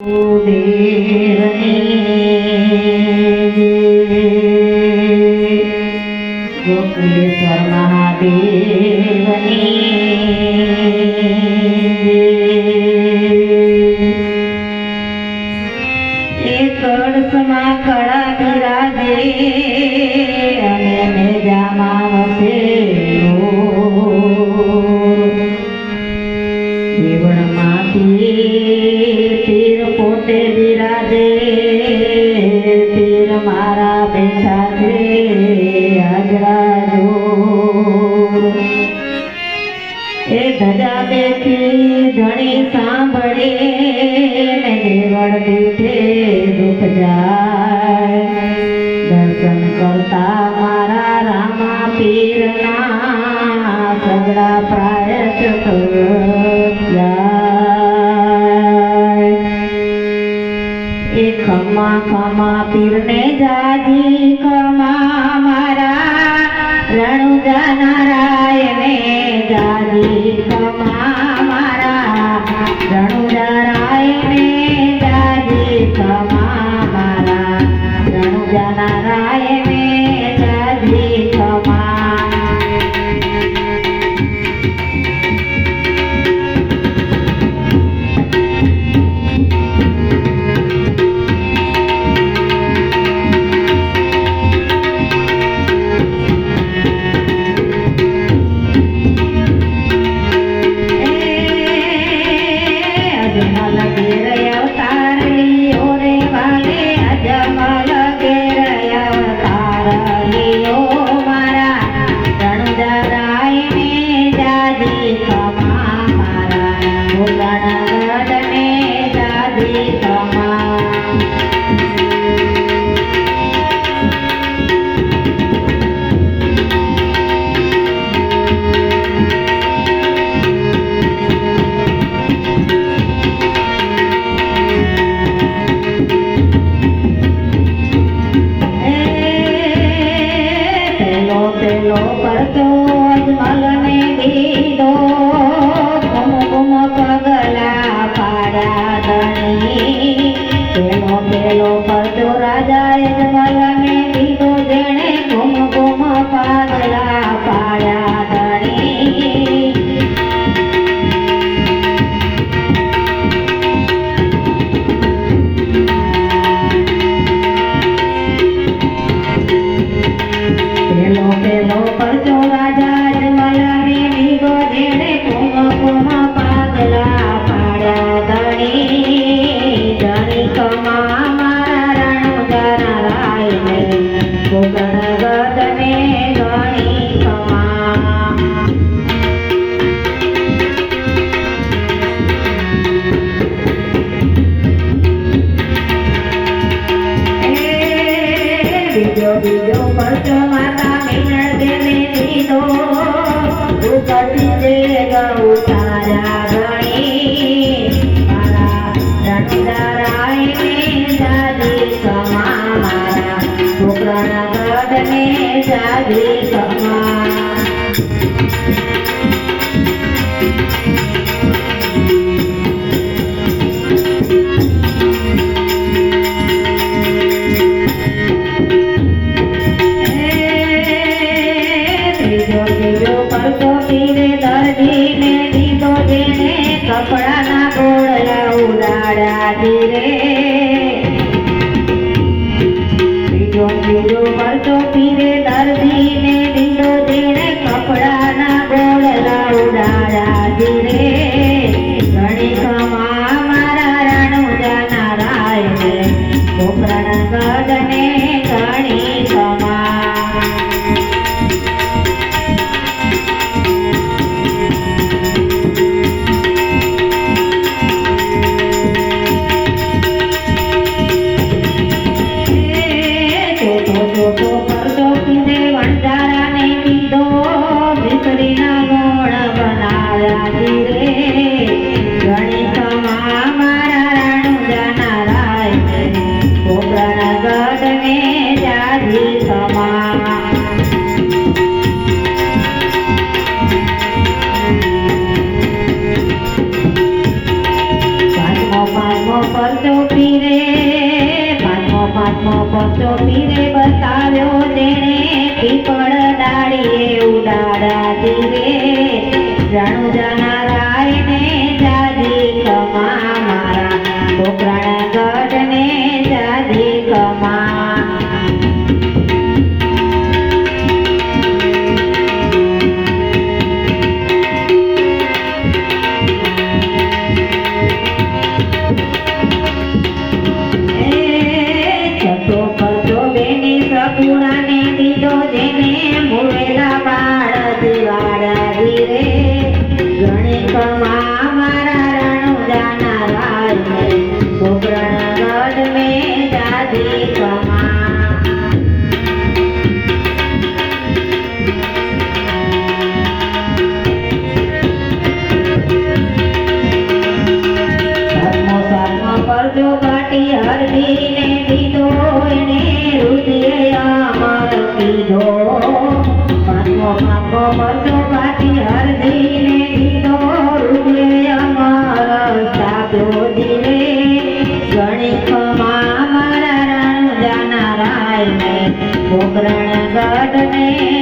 ગોકુલેશ્વર મહાદેવની કળશમાં કળા બિરાજે અને મેજામાં વસે પીર પોતે બિરાજે પીર મારા બેઠા છે હાજરા એ ધજા બેઠી ધણી સાંભળે ને દેવળ દીઠે દુઃખ જાય દર્શન કરતા મારા રામા પીરના સગડા પ્રાયશ્ચિત એ ખમા ખમા પીરને જાજી ખમા મારા રણુજા નારાયણે જાજી ખમા મારા રણુજા રાયણે જાજી ખમા મારા રણુજા નારાયણે જાજી ખમા પેલો કરતો અજમલને દીધો કુમકુમ પગલા પાડ્યા ધણી પેલો કરતો રાજા અજમલને દીધો જેણે કુમકુમ પગલા પાડ્યા ધણી પેલો પરચો રાજા અજમલને દીધો જેણે કુમકુમ પાગલા પાડ્યા ધણી ધણી કમા મારા રણુજા નારાયણે ગોકર્ણ ગદને ધણી કમા બીજો પરચો માતા ઉતારા ગણી મારા રણુજા રાયણે જાજી કમા મારા ગોકર્ણ ગઢને જાજી કમા કપડાના ગોળલા ઉડાડ્યા ધીરે બીજો પરચો પીરે દર્દીને દીધો જેણે કપડાના ગોળલા ઉડાડ્યા ધીરે ઘણી કમા મારા રણુજા નારાયણે ગોકર્ણ ગઢને ઘણી કમા પરચો પીરે વણજા પીરે પાંચમો પરચો પીરે બતાવ્યો તેણે પીપળ ડાળીએ ઉડાડા ધીરે રણુજાના રાયને જાજી કમા મારા પોકરણગઢને જાજી કમા સગુણાને દીધો જેને મુવેલા બાળ દિવાડા ધીરે ગણી કમા મારા રણુજાના રાય પોકરણગઢ મેં જાજી કમા સાતમો પરજો કાઢી હરદીને દીધો એને રુધિરે અમર પીધો પાંચમો પરજો કાઢી હરદીને દીધો રુધિરે અમર સાધો ધીરે ગણી કમા મારા રણુજાના રાયને પોકરણગઢને